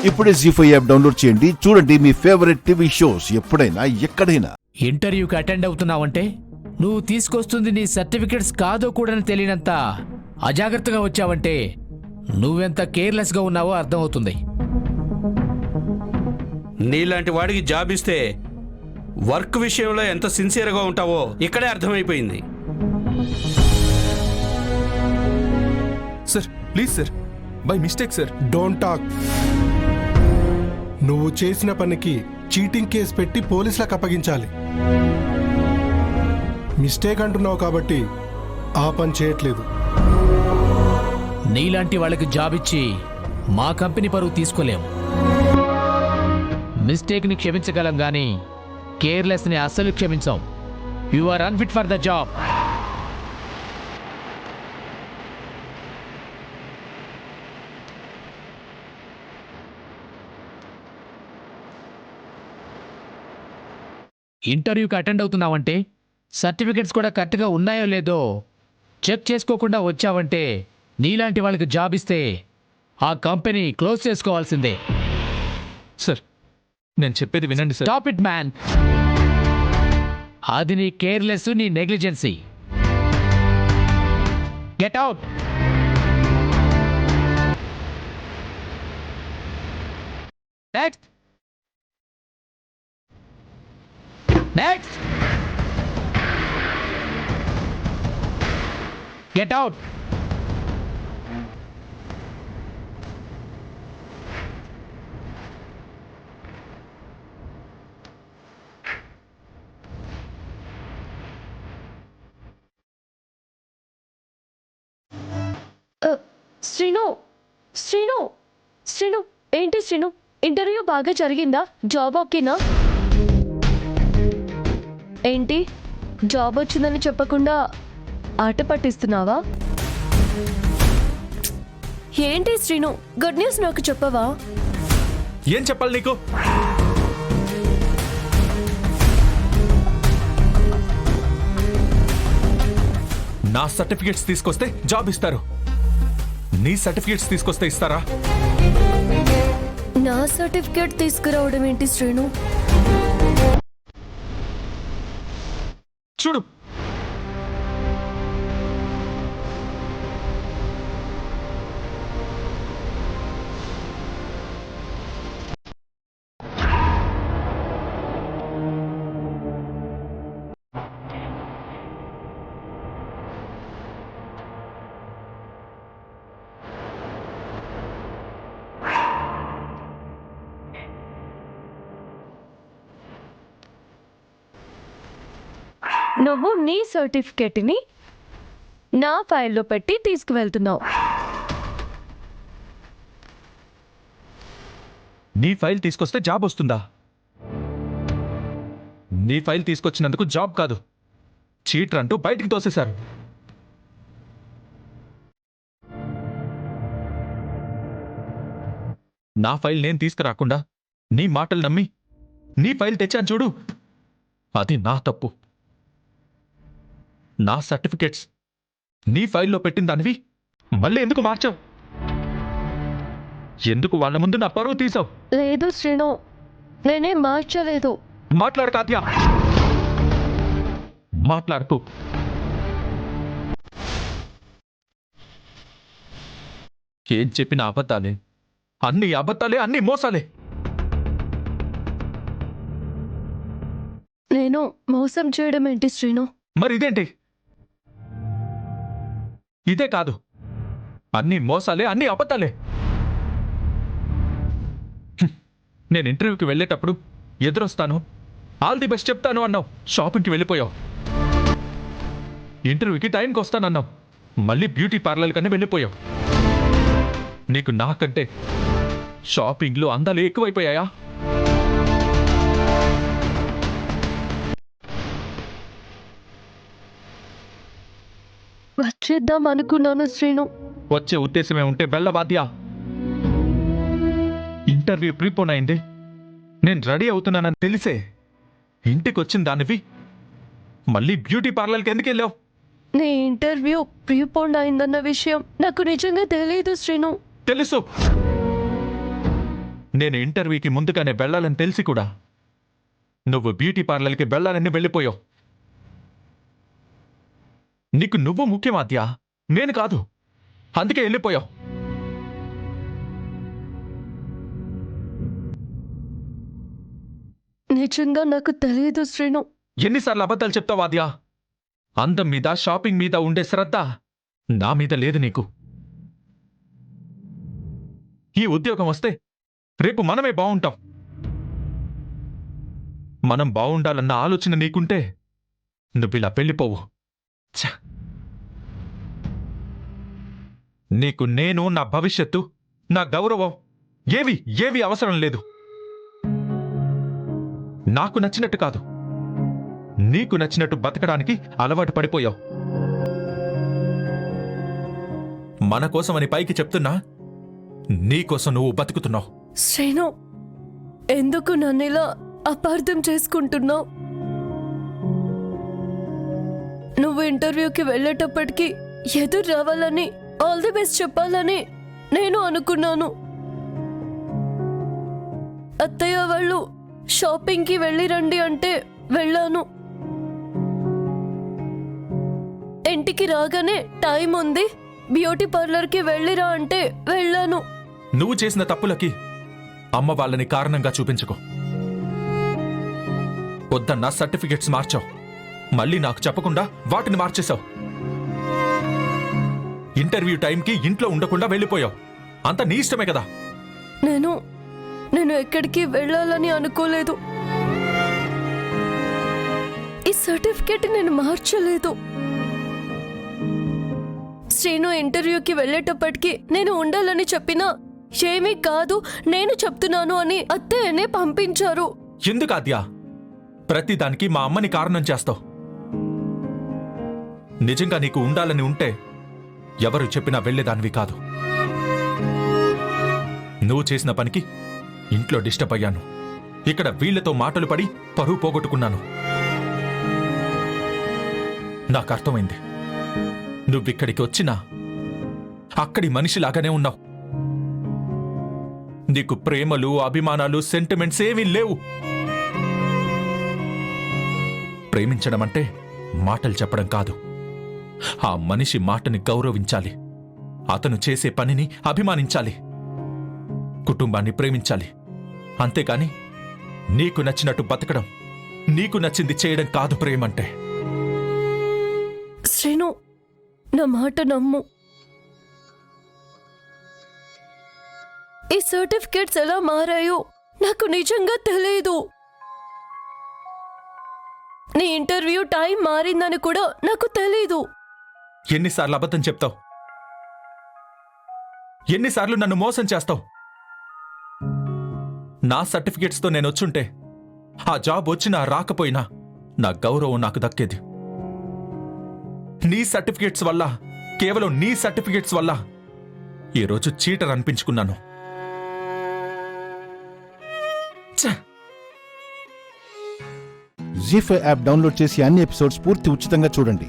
ఇప్పుడే జీ5 app download చేయండి. చూడండి మీ ఫేవరెట్ టీవీ షోస్ ఎప్పుడైనా ఎక్కడైనా. ఇంటర్వ్యూకి అటెండ్ అవుతున్నావంటే నువ్వు తీసుకొస్తుంది నీ సర్టిఫికెట్స్ కాదో కూడా తెలియనంత అజాగ్రత్తగా వచ్చావంటే నువ్వెంత కేర్లెస్గా ఉన్నావో అర్థమవుతుంది. నీలాంటి వాడికి జాబ్ ఇస్తే వర్క్ విషయంలో ఎంత సిన్సియర్గా ఉంటావో ఇక్కడే అర్థమైపోయింది. Sir please sir, by mistake sir. Don't talk. నువ్వు చేసిన పనికి చీటింగ్ కేసు పెట్టి పోలీసులకు అప్పగించాలి. మిస్టేక్ అంటున్నావు కాబట్టి ఆ పని చేయట్లేదు. నీలాంటి వాళ్ళకి జాబ్ ఇచ్చి మా కంపెనీ పరువు తీసుకోలేం. మిస్టేక్ని క్షమించగలం గానీ కేర్లెస్ని అస్సలు క్షమించాం. You are unfit for the job. ఇంటర్వ్యూకి అటెండ్ అవుతున్నావంటే సర్టిఫికెట్స్ కూడా కరెక్ట్గా ఉన్నాయో లేదో చెక్ చేసుకోకుండా వచ్చావంటే నీలాంటి వాళ్ళకి జాబ్ ఇస్తే ఆ కంపెనీ క్లోజ్ చేసుకోవాల్సిందే. సార్ నేను చెప్పేది వినండి సార్. Stop it man. అది నీ కేర్లెస్, నీ negligence. Get out. Next. Next. Get out. Srinu, Srinu, Srinu, ఏంటి శ్రీను, ఇంటర్వ్యూ బాగా జరిగిందా? జాబ్ ఓకేనా? ఏంటి జాబ్ వచ్చిందని చెప్పకుండా ఆట పట్టిస్తున్నావా? ఏంటి శ్రీను, గుడ్ న్యూస్ నాకు చెప్పవా? ఏం చెప్పాలి నీకు? నా సర్టిఫికెట్స్ తీసుకొస్తే జాబ్ ఇస్తారు. నీ సర్టిఫికెట్స్ తీసుకొస్తే ఇస్తారా? నా సర్టిఫికేట్ తీసుకురావడం ఏంటి శ్రీను? చూడు, నువ్వు నీ సర్టిఫికేట్ని నా ఫైల్లో పెట్టి తీసుకువెళ్తున్నావు. నీ ఫైల్ తీసుకొస్తే జాబ్ వస్తుందా? నీ ఫైల్ తీసుకొచ్చినందుకు జాబ్ కాదు, చీటర్ అంటూ బయటికి తోసేశారు. నా ఫైల్ నేను తీసుకురాకుండా నీ మాటలు నమ్మి నీ ఫైల్ తెచ్చాను చూడు, అది నా తప్పు. నా సర్టిఫికెట్స్ నీ ఫైల్లో పెట్టిన దానివి మళ్ళీ ఎందుకు మార్చావు? ఎందుకు వాళ్ళ ముందు నా పరువు తీసావు? లేదు శ్రీను, నేనేం మార్చలేదు. మాట్లాడు కాత్యా, మాట్లాడుతూ. ఏం చెప్పిన అబద్ధాలే, అన్ని అబద్ధాలే, అన్ని మోసాలే. నేను మోసం చేయడం ఏంటి శ్రీను? మరి ఇదేంటి? ఇదే కాదు, అన్ని మోసాలే, అన్ని అబద్ధాలే. నేను ఇంటర్వ్యూకి వెళ్ళేటప్పుడు ఎదురొస్తాను, ఆల్ ది బెస్ట్ చెప్తాను అన్నావు. షాపింగ్కి వెళ్ళిపోయావు. ఇంటర్వ్యూకి టైంకి వస్తానన్నావు, మళ్ళీ బ్యూటీ పార్లర్ కన్నా వెళ్ళిపోయావు. నీకు నాకంటే షాపింగ్లో అందాలు ఎక్కువైపోయాయా? వచ్చేద్దాం అనుకున్నాను శ్రీను. వచ్చే ఉద్దేశమే ఉంటే వెళ్ళబాద్యా. ఇంటర్వ్యూ ప్రీపోన్ అయింది, నేను రెడీ అవుతున్నానని తెలిసే ఇంటికి వచ్చిన దానివి మళ్ళీ బ్యూటీ పార్లర్కి ఎందుకు వెళ్ళావు? నీ ఇంటర్వ్యూ ప్రీపోండ్ అయిందన్న విషయం నాకు నిజంగా తెలియదు శ్రీను. తెలుసు, నేను ఇంటర్వ్యూకి ముందుగానే వెళ్ళాలని తెలిసి కూడా నువ్వు బ్యూటీ పార్లర్కి వెళ్ళాలని వెళ్ళిపోయావు. నీకు నువ్వు ముఖ్యం ఆద్య, నేను కాదు. అందుకే వెళ్ళిపోయావు. నిజంగా నాకు తెలియదు శ్రీను. ఎన్నిసార్లు అబద్ధాలు చెప్తావు ఆద్య? అందం మీద, షాపింగ్ మీద ఉండే శ్రద్ధ నా మీద లేదు నీకు. ఈ ఉద్యోగం వస్తే రేపు మనమే బాగుంటాం. మనం బాగుండాలన్న ఆలోచన నీకుంటే నువ్విలా వెళ్ళిపోవు. ఛ! నీకు నేను, నా భవిష్యత్తు, నా గౌరవం ఏవి అవసరం లేదు. నాకు నచ్చినట్టు కాదు, నీకు నచ్చినట్టు బతకడానికి అలవాటు పడిపోయావు. మన కోసమని పైకి చెప్తున్నా, నీకోసం నువ్వు బతుకుతున్నావు. శ్రీను, ఎందుకు నన్ను ఇలా అపార్థం చేసుకుంటున్నావు? నువ్వు ఇంటర్వ్యూకి వెళ్ళేటప్పటికి ఎదురు రావాలని, ఆల్ ది బెస్ట్ చెప్పాలని నేను అనుకున్నాను. అత్తయ్య వాళ్ళు షాపింగ్కి వెళ్ళి రండి అంటే వెళ్ళాను. ఇంటికి రాగానే టైం ఉంది, బ్యూటీ పార్లర్కి వెళ్ళిరా అంటే వెళ్ళాను. నువ్వు చేసిన తప్పులకి అమ్మ వాళ్ళని కారణంగా చూపించుకో. వద్దన్నా సర్టిఫికెట్స్ మార్చావు, మళ్ళీ నాకు చెప్పకుండా వాటిని మార్చేశావు. ఇంటర్వ్యూ టైంకి ఇంట్లో ఉండకుండా వెళ్ళిపోయావు. అంత నీ ఇష్టమే కదా. నేను ఎక్కడికి వెళ్ళాలని అనుకోలేదు. ఈ సర్టిఫికేట్ నేను మార్చలేదు. శ్రీను ఇంటర్వ్యూకి వెళ్ళేటప్పటికి నేను ఉండాలని చెప్పినా ఏమీ కాదు, నేను చెప్తున్నాను అని అత్తయ్యనే పంపించారు. ఎందుకు ఆద్య ప్రతిదానికి మా అమ్మని కారణం చేస్తావు? నిజంగా నీకు ఉండాలని ఉంటే ఎవరు చెప్పినా వెళ్లేదానివి కాదు. నువ్వు చేసిన పనికి ఇంట్లో డిస్టర్బ్ అయ్యాను. ఇక్కడ వీళ్లతో మాటలు పడి పరువు పోగొట్టుకున్నాను. నాకు అర్థమైంది. నువ్విక్కడికి వచ్చినా అక్కడి మనిషిలాగానే ఉన్నావు. నీకు ప్రేమలు, అభిమానాలు, సెంటిమెంట్స్ ఏమీ లేవు. ప్రేమించడం అంటే మాటలు చెప్పడం కాదు. ఆ మనిషి మాటని గౌరవించాలి. అతను చేసే పనిని అభిమానించాలి. కుటుంబాన్ని ప్రేమించాలి. అంతేకాని నీకు నచ్చినట్టు బతకడం, నీకు నచ్చింది చేయడం కాదు ప్రేమంటే. శ్రీను, నా మాట నమ్ము. ఈ సర్టిఫికేట్స్ ఎలా మారాయో నాకు నిజంగా తెలియదు. నీ ఇంటర్వ్యూ టైం మారిందని కూడా నాకు తెలీదు. ఎన్నిసార్లు అబద్ధం చెప్తావు? ఎన్నిసార్లు నన్ను మోసం చేస్తావు? నా సర్టిఫికేట్స్తో నేను వచ్చుంటే ఆ జాబ్ వచ్చినా రాకపోయినా నా గౌరవం నాకు దక్కేది. నీ సర్టిఫికేట్స్ వల్ల, కేవలం నీ సర్టిఫికేట్స్ వల్ల ఈరోజు చీటర్ అనిపించుకున్నాను. జీ5 యాప్ డౌన్లోడ్ చేసి అన్ని ఎపిసోడ్స్ పూర్తి ఉచితంగా చూడండి.